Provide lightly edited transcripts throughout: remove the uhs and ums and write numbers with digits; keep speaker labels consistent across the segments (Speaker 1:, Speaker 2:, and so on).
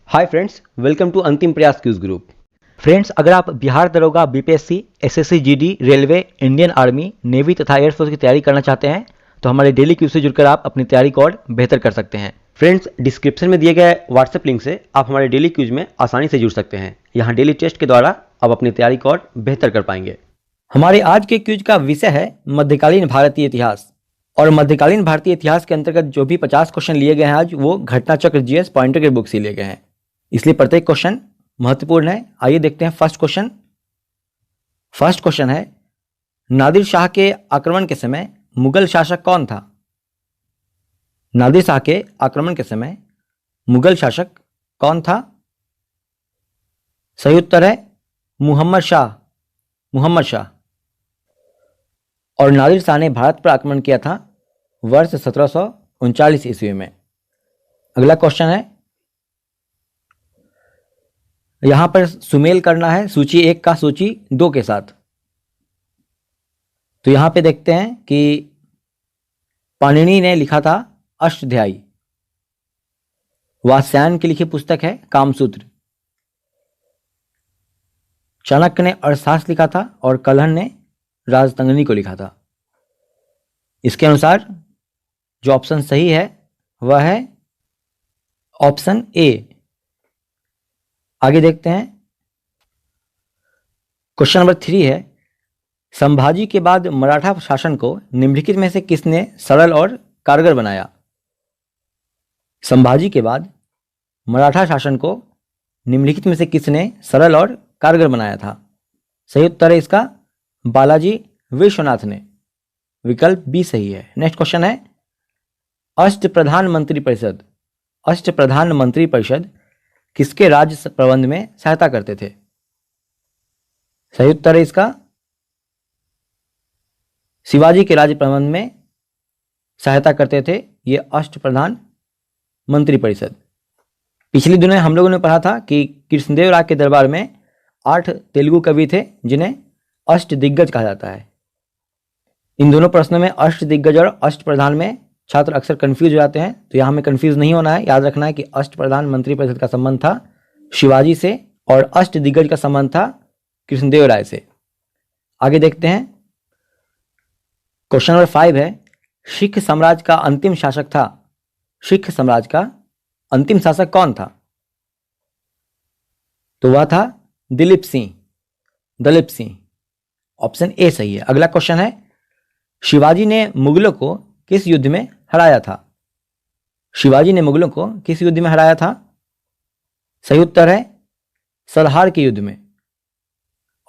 Speaker 1: Hi friends, welcome to अंतिम प्रयास cues group.
Speaker 2: Friends, अगर आप बिहार दरोगा, BPSC, SSC GD, railway, Indian army, navy तथा एयरफोर्स की तैयारी करना चाहते हैं तो हमारे डेली क्यूज से जुड़कर आप अपनी तैयारी को और बेहतर कर सकते हैं।
Speaker 1: फ्रेंड्स, डिस्क्रिप्शन में दिए गए व्हाट्सएप लिंक से आप हमारे डेली क्यूज में आसानी से जुड़ सकते हैं। यहाँ डेली टेस्ट के द्वारा आप अपनी तैयारी को और बेहतर कर पाएंगे।
Speaker 2: हमारे आज के क्यूज का विषय है मध्यकालीन भारतीय इतिहास। और मध्यकालीन भारतीय इतिहास के अंतर्गत जो भी 50 क्वेश्चन लिए गए हैं आज, वो घटना चक्र जीएस पॉइंटर के बुक से लिए गए हैं, इसलिए प्रत्येक क्वेश्चन महत्वपूर्ण है। आइए देखते हैं फर्स्ट क्वेश्चन। फर्स्ट क्वेश्चन है, नादिर शाह के आक्रमण के समय मुगल शासक कौन था? नादिर शाह के आक्रमण के समय मुगल शासक कौन था? सही उत्तर है मुहम्मद शाह। मुहम्मद शाह। और नादिर शाह ने भारत पर आक्रमण किया था वर्ष 1739 ईस्वी में। अगला क्वेश्चन है, यहां पर सुमेल करना है सूची 1 का सूची 2 के साथ। तो यहां पे देखते हैं कि पाणिनि ने लिखा था अष्टाध्यायी, वात्स्यायन की लिखी पुस्तक है कामसूत्र, चाणक्य ने अर्थशास्त्र लिखा था और कलहन ने राजतंगनी को लिखा था। इसके अनुसार जो ऑप्शन सही है वह है ऑप्शन ए। आगे देखते हैं, क्वेश्चन नंबर 3 है, संभाजी के बाद मराठा शासन को निम्नलिखित में से किसने सरल और कारगर बनाया? संभाजी के बाद मराठा शासन को निम्नलिखित में से किसने सरल और कारगर बनाया था? सही उत्तर है इसका बालाजी विश्वनाथ ने। विकल्प बी सही है। नेक्स्ट क्वेश्चन है, अष्टप्रधान मंत्री परिषद। अष्टप्रधान मंत्री परिषद किसके राज्य प्रबंध में सहायता करते थे? सही उत्तर है इसका शिवाजी के राज्य प्रबंध में सहायता करते थे ये अष्टप्रधान मंत्री परिषद। पिछले दिनों हम लोगों ने पढ़ा था कि कृष्णदेव राय के दरबार में 8 तेलुगु कवि थे जिन्हें अष्ट दिग्गज कहा जाता है। इन दोनों प्रश्नों में अष्ट दिग्गज और अष्ट प्रधान में छात्र अक्सर कंफ्यूज हो जाते हैं, तो यहाँ हमें कंफ्यूज नहीं होना है। याद रखना है कि अष्ट प्रधान मंत्री परिषद का संबंध था शिवाजी से और अष्ट दिग्गज का संबंध था कृष्णदेव राय से। आगे देखते हैं, क्वेश्चन नंबर 5 है, सिख साम्राज्य का अंतिम शासक था। सिख साम्राज्य का अंतिम शासक कौन था? तो वह था दिलीप सिंह। दलीप सिंह। ऑप्शन ए सही है। अगला क्वेश्चन है, शिवाजी ने मुगलों को किस युद्ध में हराया था? शिवाजी ने मुगलों को किस युद्ध में हराया था? सही उत्तर है सलहार के युद्ध में।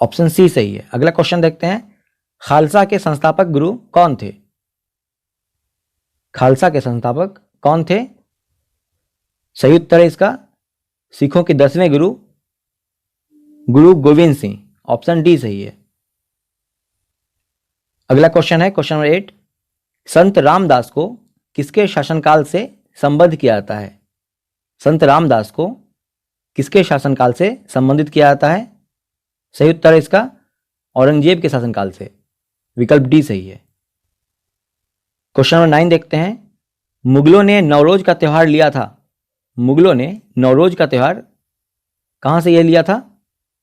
Speaker 2: ऑप्शन सी सही है। अगला क्वेश्चन देखते हैं, खालसा के संस्थापक गुरु कौन थे? खालसा के संस्थापक कौन थे? सही उत्तर है इसका सिखों के 10वें गुरु गुरु गोविंद सिंह। ऑप्शन डी सही है। अगला क्वेश्चन है क्वेश्चन नंबर 8, संत रामदास को किसके शासनकाल से संबद्ध किया जाता है? संत रामदास को किसके शासनकाल से संबंधित किया जाता है? सही उत्तर है इसका औरंगजेब के शासनकाल से। विकल्प डी सही है। क्वेश्चन नंबर 9 देखते हैं, मुगलों ने नवरोज का त्यौहार लिया था। मुगलों ने नवरोज का त्यौहार कहां से यह लिया था?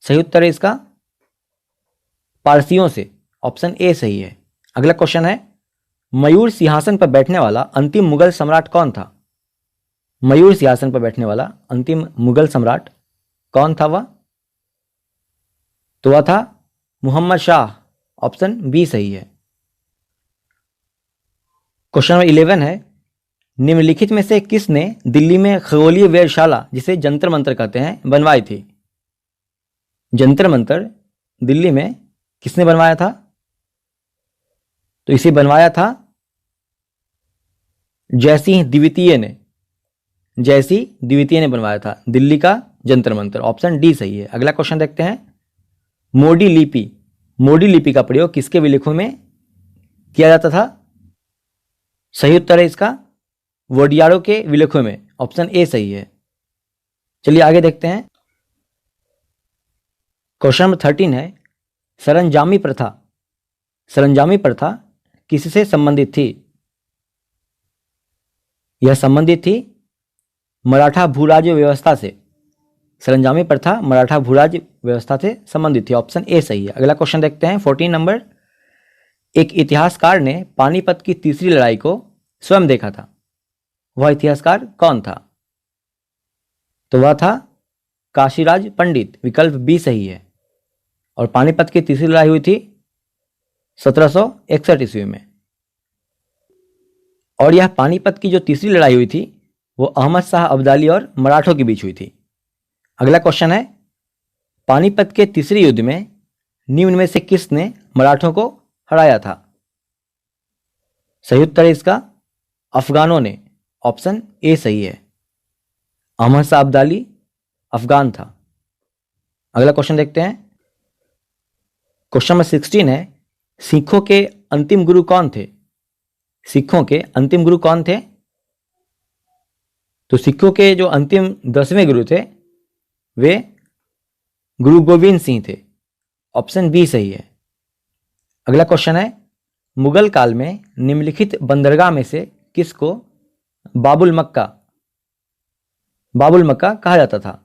Speaker 2: सही उत्तर है इसका पारसियों से। ऑप्शन ए सही है। अगला क्वेश्चन है, मयूर सिंहासन पर बैठने वाला अंतिम मुगल सम्राट कौन था? मयूर सिंहासन पर बैठने वाला अंतिम मुगल सम्राट कौन था वह? तो वह था मुहम्मद शाह। ऑप्शन बी सही है। क्वेश्चन नंबर 11 है, निम्नलिखित में से किसने दिल्ली में खगोलीय वेधशाला, जिसे जंतर मंतर कहते हैं, बनवाई थी? जंतर मंतर दिल्ली में किसने बनवाया था? तो इसे बनवाया था जयसिंह द्वितीय ने। जयसिंह द्वितीय ने बनवाया था दिल्ली का जंतर मंतर। ऑप्शन डी सही है। अगला क्वेश्चन देखते हैं, मोडी लिपि। मोडी लिपि का प्रयोग किसके विलेखों में किया जाता था? सही उत्तर है इसका वोडियारों के विलेखों में। ऑप्शन ए सही है। चलिए आगे देखते हैं, क्वेश्चन नंबर 13 है, सरंजामी प्रथा। सरंजामी प्रथा किससे संबंधित थी? यह संबंधित थी मराठा भूराज्य व्यवस्था से। सरंजामी प्रथा मराठा भूराज व्यवस्था से संबंधित थी। ऑप्शन ए सही है। अगला क्वेश्चन देखते हैं 14 नंबर। एक इतिहासकार ने पानीपत की तीसरी लड़ाई को स्वयं देखा था, वह इतिहासकार कौन था? तो वह था काशीराज पंडित। विकल्प बी सही है। और पानीपत की तीसरी लड़ाई हुई थी 1761 ईस्वी में। और यह पानीपत की जो तीसरी लड़ाई हुई थी वो अहमद शाह अब्दाली और मराठों के बीच हुई थी। अगला क्वेश्चन है, पानीपत के तीसरे युद्ध में निम्न में से किसने मराठों को हराया था? सही उत्तर है इसका अफगानों ने। ऑप्शन ए सही है। अहमद शाह अब्दाली अफगान था। अगला क्वेश्चन देखते हैं। क्वेश्चन नंबर 16 है, सिखों के अंतिम गुरु कौन थे? सिखों के अंतिम गुरु कौन थे? तो सिखों के जो अंतिम 10वें गुरु थे वे गुरु गोविंद सिंह थे। ऑप्शन बी सही है। अगला क्वेश्चन है, मुगल काल में निम्नलिखित बंदरगाह में से किसको बाबुल मक्का कहा जाता था?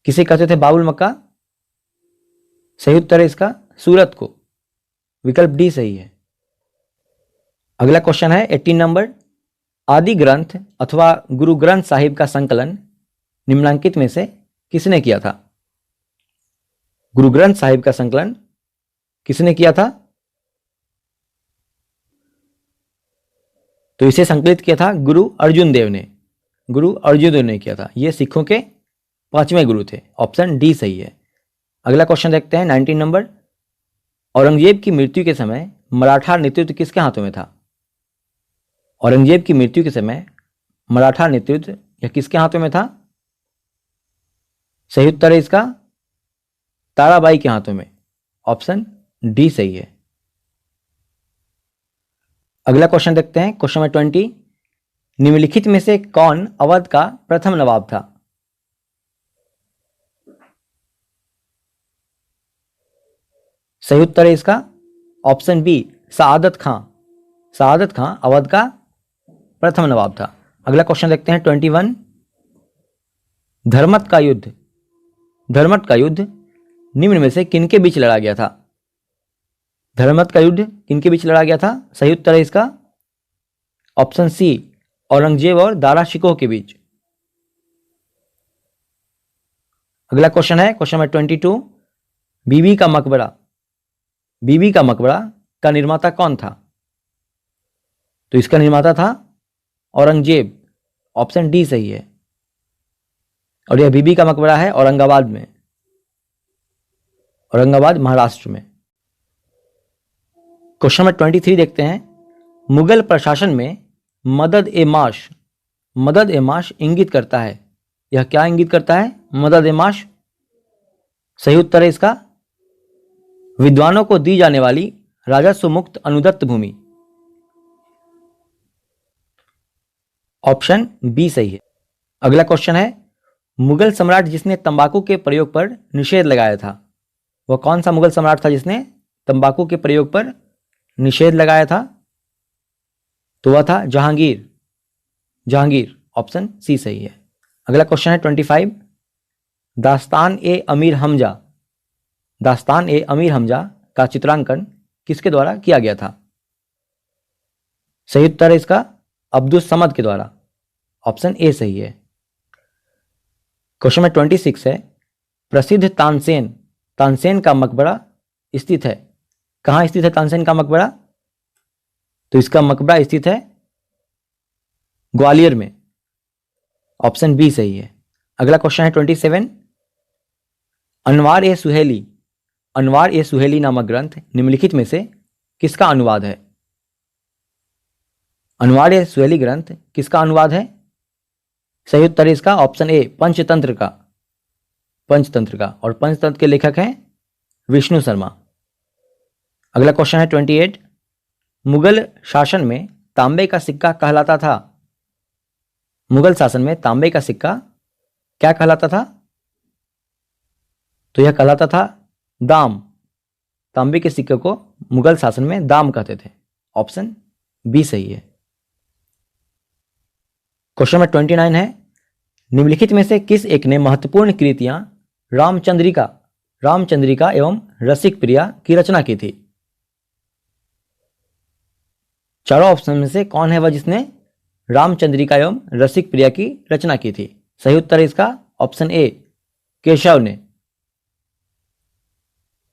Speaker 2: किसे कहते थे बाबुल मक्का? सही उत्तर है इसका सूरत को। विकल्प डी सही है। अगला क्वेश्चन है 18 नंबर। आदि ग्रंथ अथवा गुरु ग्रंथ साहिब का संकलन निम्नलिखित में से किसने किया था? गुरु ग्रंथ साहिब का संकलन किसने किया था? तो इसे संकलित किया था गुरु अर्जुन देव ने। गुरु अर्जुन देव ने किया था। ये सिखों के 5वें गुरु थे। ऑप्शन डी सही है। अगला क्वेश्चन देखते हैं 19 नंबर। औरंगजेब की मृत्यु के समय मराठा नेतृत्व किसके हाथों में था? औरंगजेब की मृत्यु के समय मराठा नेतृत्व यह किसके हाथों में था? सही उत्तर है इसका ताराबाई के हाथों में। ऑप्शन डी सही है। अगला क्वेश्चन देखते हैं क्वेश्चन नंबर 20। निम्नलिखित में से कौन अवध का प्रथम नवाब था? सही उत्तर है इसका ऑप्शन बी सआदत खां। सआदत खां अवध का प्रथम नवाब था। अगला क्वेश्चन देखते हैं 21। धर्मत का युद्ध निम्न में से किनके बीच लड़ा गया था? धर्मत का युद्ध किनके बीच लड़ा गया था? सही उत्तर है इसका ऑप्शन सी औरंगजेब और दारा शिकोह के बीच। अगला क्वेश्चन है क्वेश्चन नंबर 22। बीबी का मकबरा का निर्माता कौन था? तो इसका निर्माता था औरंगजेब। ऑप्शन डी सही है। और यह बीबी का मकबरा है औरंगाबाद में, औरंगाबाद महाराष्ट्र में। क्वेश्चन नंबर 23 देखते हैं। मुगल प्रशासन में मदद ए माश इंगित करता है। यह क्या इंगित करता है? मदद ए माश। सही उत्तर है इसका विद्वानों को दी जाने वाली राजस्व मुक्त अनुदत्त भूमि। ऑप्शन बी सही है। अगला क्वेश्चन है, मुगल सम्राट जिसने तंबाकू के प्रयोग पर निषेध लगाया था, वह कौन सा मुगल सम्राट था जिसने तंबाकू के प्रयोग पर निषेध लगाया था? तो वह था जहांगीर। ऑप्शन सी सही है। अगला क्वेश्चन है 25। दास्तान ए अमीर हमजा का चित्रांकन किसके द्वारा किया गया था? सही उत्तर है इसका अब्दुस समद के द्वारा। ऑप्शन ए सही है। क्वेश्चन में 26 है, प्रसिद्ध तानसेन का मकबरा स्थित है। कहाँ स्थित है तानसेन का मकबरा? तो इसका मकबरा स्थित है ग्वालियर में। ऑप्शन बी सही है। अगला क्वेश्चन है 27। अनवार ए सुहेली नामक ग्रंथ निम्नलिखित में से किसका अनुवाद है? अनवार ए सुहेली ग्रंथ किसका अनुवाद है? सही उत्तर है इसका ऑप्शन ए पंचतंत्र का। और पंचतंत्र के लेखक हैं विष्णु शर्मा। अगला क्वेश्चन है 28। मुगल शासन में तांबे का सिक्का कहलाता था। मुगल शासन में तांबे का सिक्का क्या कहलाता था? तो यह कहलाता था दाम। तांबे के सिक्के को मुगल शासन में दाम कहते थे। ऑप्शन बी सही है। क्वेश्चन नंबर 29 है, निम्नलिखित में से किस एक ने महत्वपूर्ण कृतियां रामचंद्रिका एवं रसिक प्रिया की रचना की थी? चारों ऑप्शन में से कौन है वह जिसने रामचंद्रिका एवं रसिक प्रिया की रचना की थी? सही उत्तर है इसका ऑप्शन ए, केशव ने।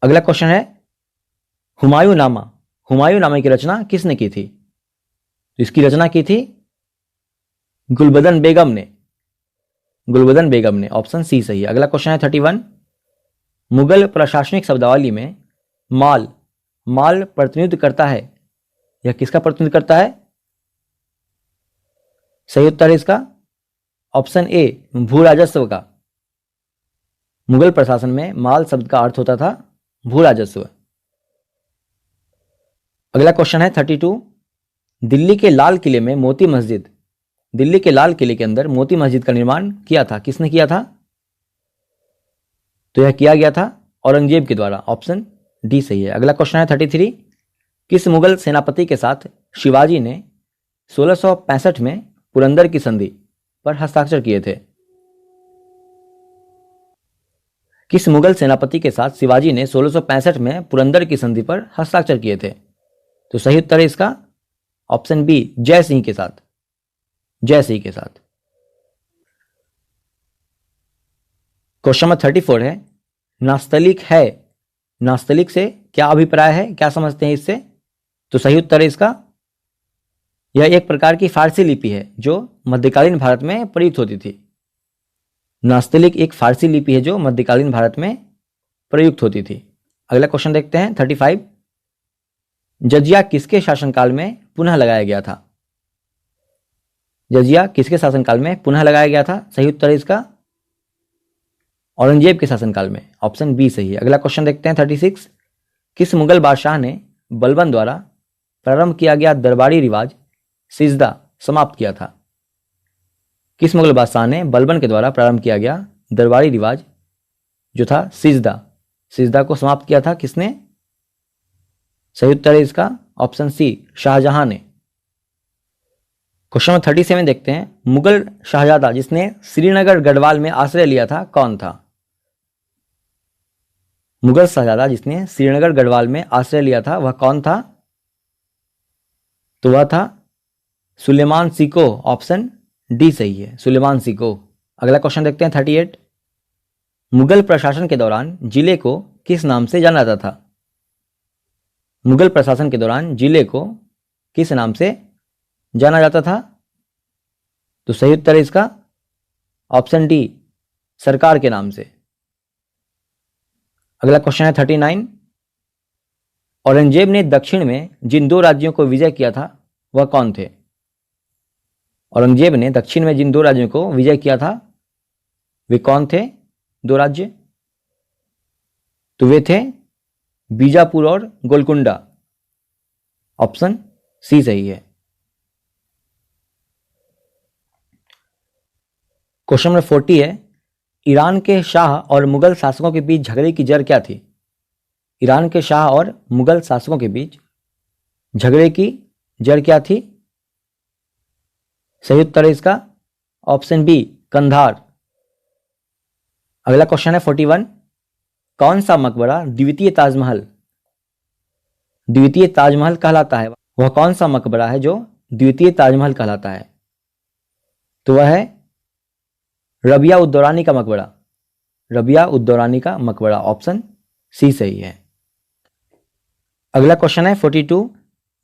Speaker 2: अगला क्वेश्चन है हुमायूं नामा की रचना किसने की थी? तो इसकी रचना की थी गुलबदन बेगम ने। ऑप्शन सी सही है। अगला क्वेश्चन है 31, मुगल प्रशासनिक शब्दावली में माल प्रतिनिधित्व करता है, यह किसका प्रतिनिधित्व करता है? सही उत्तर है इसका ऑप्शन ए, भू राजस्व का। मुगल प्रशासन में माल शब्द का अर्थ होता था भू राजस्व। अगला क्वेश्चन है 32, दिल्ली के लाल किले के अंदर मोती मस्जिद का निर्माण किया था, किसने किया था? तो यह किया गया था औरंगजेब के द्वारा। ऑप्शन डी सही है। अगला क्वेश्चन है 33, किस मुगल सेनापति के साथ शिवाजी ने 1665 में पुरंदर की संधि पर हस्ताक्षर किए थे? किस मुगल सेनापति के साथ शिवाजी ने 1665 में पुरंदर की संधि पर हस्ताक्षर किए थे? तो सही उत्तर है इसका ऑप्शन बी, जय सिंह के साथ। क्वेश्चन नंबर 34 है नास्तलिक से क्या अभिप्राय है, क्या समझते हैं इससे? तो सही उत्तर है इसका, यह एक प्रकार की फारसी लिपि है जो मध्यकालीन भारत में प्रयुक्त होती थी। नास्तलिक एक फारसी लिपि है जो मध्यकालीन भारत में प्रयुक्त होती थी। अगला क्वेश्चन देखते हैं 35, जजिया किसके शासनकाल में पुनः लगाया गया था? जजिया किसके शासनकाल में पुनः लगाया गया था? सही उत्तर है इसका औरंगजेब के शासनकाल में। ऑप्शन बी सही है। अगला क्वेश्चन देखते हैं 36, किस मुगल बादशाह ने बलबन द्वारा प्रारंभ किया गया दरबारी रिवाज सिजदा समाप्त किया था? किस मुगल बादशाह ने बलबन के द्वारा प्रारंभ किया गया दरबारी रिवाज जो था सिजदा को समाप्त किया था, किसने? सही उत्तर है इसका ऑप्शन सी, शाहजहां ने। क्वेश्चन नंबर 37 देखते हैं, मुगल शाहजादा जिसने श्रीनगर गढ़वाल में आश्रय लिया था कौन था? मुगल शाहजादा जिसने श्रीनगर गढ़वाल में आश्रय लिया था वह कौन था? तो वह था सुलेमान सिको। ऑप्शन डी सही है, सुलेमान सिको। अगला क्वेश्चन देखते हैं 38, मुगल प्रशासन के दौरान जिले को किस नाम से जाना जाता था? मुगल प्रशासन के दौरान जिले को किस नाम से जाना जाता था? तो सही उत्तर है इसका ऑप्शन डी, सरकार के नाम से। अगला क्वेश्चन है 39, औरंगजेब ने दक्षिण में जिन दो राज्यों को विजय किया था वह कौन थे? औरंगजेब ने दक्षिण में जिन दो राज्यों को विजय किया था वे कौन थे? दो राज्य, तो वे थे बीजापुर और गोलकुंडा। ऑप्शन सी सही है। क्वेश्चन नंबर 40 है, ईरान के शाह और मुगल शासकों के बीच झगड़े की जड़ क्या थी? ईरान के शाह और मुगल शासकों के बीच झगड़े की जड़ क्या थी? सही उत्तर है इसका ऑप्शन बी, कंधार। अगला क्वेश्चन है 41, कौन सा मकबरा द्वितीय ताजमहल कहलाता है? वह कौन सा मकबरा है जो द्वितीय ताजमहल कहलाता है? तो वह है रबिया उद्दौरानी का मकबरा। ऑप्शन सी सही है। अगला क्वेश्चन है 42,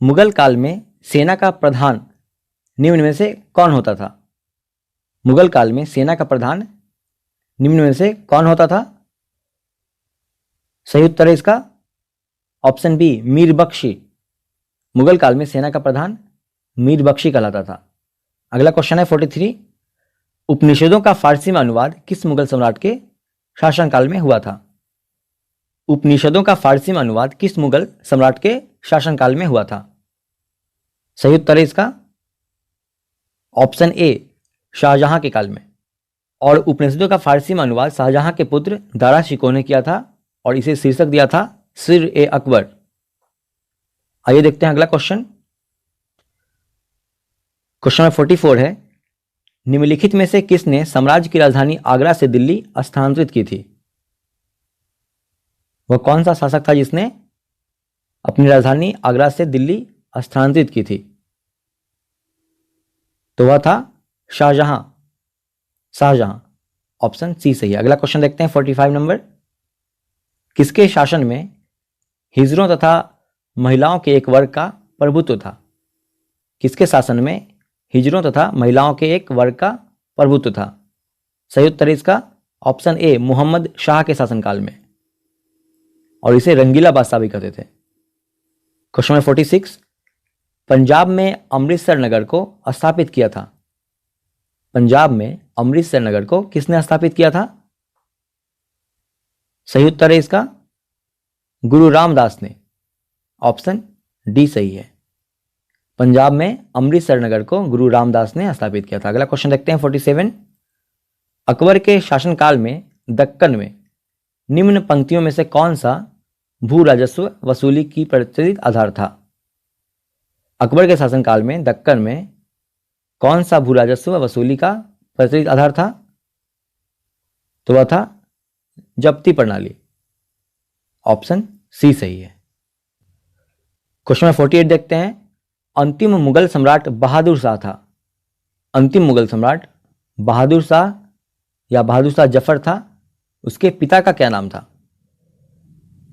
Speaker 2: मुगल काल में सेना का प्रधान निम्न में से कौन होता था? मुगल काल में सेना का प्रधान निम्न में से कौन होता था? सही उत्तर है इसका ऑप्शन बी, मीर बख्शी। मुगल काल में सेना का प्रधान मीर बख्शी कहलाता था। अगला क्वेश्चन है 43, उपनिषदों का फारसी में अनुवाद किस मुगल सम्राट के शासनकाल में हुआ था? उपनिषदों का फारसी में अनुवाद किस मुगल सम्राट के शासनकाल में हुआ था? सही उत्तर है इसका ऑप्शन ए, शाहजहां के काल में। और उपनिषदों का फारसी में अनुवाद शाहजहां के पुत्र दारा शिकोह ने किया था और इसे शीर्षक दिया था सिर ए अकबर। आइए देखते हैं अगला क्वेश्चन। क्वेश्चन नंबर 44 है, निम्नलिखित में से किसने साम्राज्य की राजधानी आगरा से दिल्ली स्थानांतरित की थी? वह कौन सा शासक था जिसने अपनी राजधानी आगरा से दिल्ली स्थानांतरित की थी? तो वह था शाहजहां। शाहजहां, ऑप्शन सी सही है। अगला क्वेश्चन देखते हैं 45 नंबर। किसके शासन में हिजड़ों तथा महिलाओं के एक वर्ग का प्रभुत्व था? किसके शासन में हिजड़ों तथा महिलाओं के एक वर्ग का प्रभुत्व था? सही उत्तर है इसका ऑप्शन ए, मोहम्मद शाह के शासनकाल में, और इसे रंगीला बादशाह भी कहते थे। क्वेश्चन नंबर 46, पंजाब में अमृतसर नगर को स्थापित किया था? पंजाब में अमृतसर नगर को किसने स्थापित किया था? सही उत्तर है इसका गुरु रामदास ने, ऑप्शन डी सही है। पंजाब में अमृतसर नगर को गुरु रामदास ने स्थापित किया था। अगला क्वेश्चन देखते हैं 47, अकबर के शासनकाल में दक्कन में निम्न पंक्तियों में से कौन सा भू राजस्व वसूली की प्रचलित आधार था? अकबर के शासनकाल में दक्कन में कौन सा भू राजस्व वसूली का प्रचलित आधार था? तो वह था जब्ती प्रणाली, ऑप्शन सी सही है। क्वेश्चन नंबर 48 देखते हैं, अंतिम मुगल सम्राट बहादुर शाह था। अंतिम मुगल सम्राट बहादुर शाह या बहादुर शाह जफर था, उसके पिता का क्या नाम था?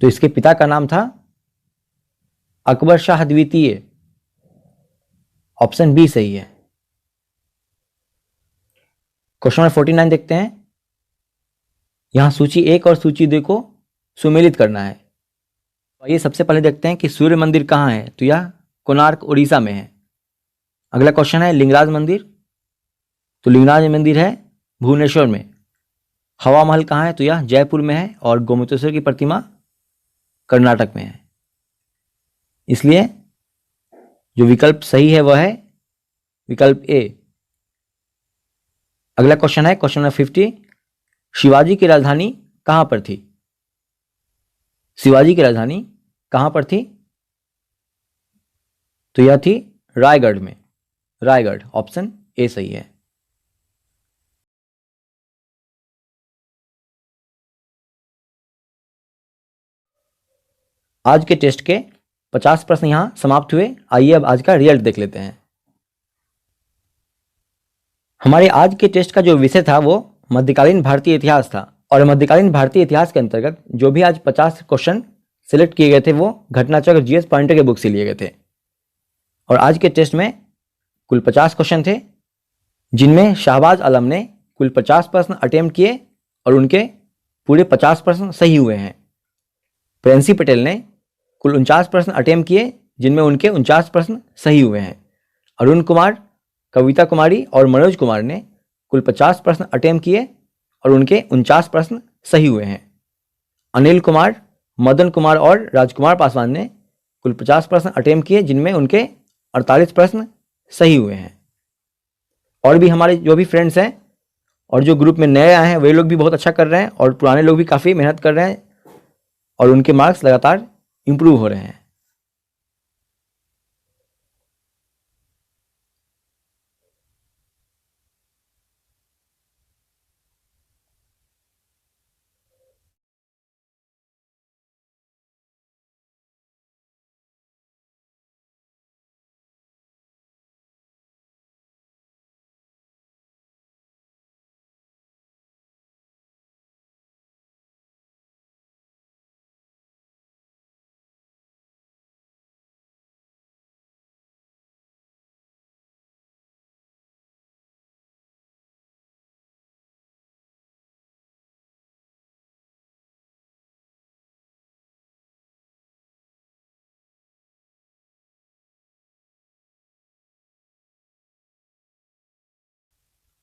Speaker 2: तो इसके पिता का नाम था अकबर शाह द्वितीय, ऑप्शन बी सही है। क्वेश्चन नंबर 49 देखते हैं, यहां सूची 1 और सूची 2 को सुमेलित करना है। आइए सबसे पहले देखते हैं कि सूर्य मंदिर कहाँ है, तो यह कोणार्क उड़ीसा में है। अगला क्वेश्चन है लिंगराज मंदिर, तो लिंगराज मंदिर है भुवनेश्वर में। हवा महल कहाँ है, तो यह जयपुर में है, और गोमतेश्वर की प्रतिमा कर्नाटक में है। इसलिए जो विकल्प सही है वह है विकल्प ए। अगला क्वेश्चन है क्वेश्चन नंबर 50, शिवाजी की राजधानी कहां पर थी? शिवाजी की राजधानी कहां पर थी? तो यह थी रायगढ़ में, रायगढ़, ऑप्शन ए सही है। आज के टेस्ट के 50 प्रश्न यहां समाप्त हुए। आइए अब आज का रिजल्ट देख लेते हैं। हमारे आज के टेस्ट का जो विषय था वो मध्यकालीन भारतीय इतिहास था, और मध्यकालीन भारतीय इतिहास के अंतर्गत जो भी आज 50 क्वेश्चन सिलेक्ट किए गए थे वो घटनाचक्र जीएस पॉइंटर के बुक से लिए गए थे। और आज के टेस्ट में कुल 50 क्वेश्चन थे, जिनमें शाहबाज आलम ने कुल 50 प्रश्न अटेम्प्ट किए और उनके पूरे 50 प्रश्न सही हुए हैं। प्रिंसी पटेल ने कुल 49 प्रश्न अटेम्प्ट किए, जिनमें उनके 49 प्रश्न सही हुए हैं। अरुण कुमार, कविता कुमारी और मनोज कुमार ने कुल 50 प्रश्न अटेम्प्ट किए और उनके 49 प्रश्न सही हुए हैं। अनिल कुमार, मदन कुमार और राजकुमार पासवान ने कुल 50 प्रश्न अटेम्प्ट किए, जिनमें उनके 48 प्रश्न सही हुए हैं। और भी हमारे जो भी फ्रेंड्स हैं और जो ग्रुप में नए आए हैं वे लोग भी बहुत अच्छा कर रहे हैं, और पुराने लोग भी काफ़ी मेहनत कर रहे हैं, और उनके मार्क्स लगातार इंप्रूव हो रहे हैं।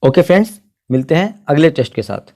Speaker 2: ओके फ्रेंड्स, मिलते हैं अगले टेस्ट के साथ।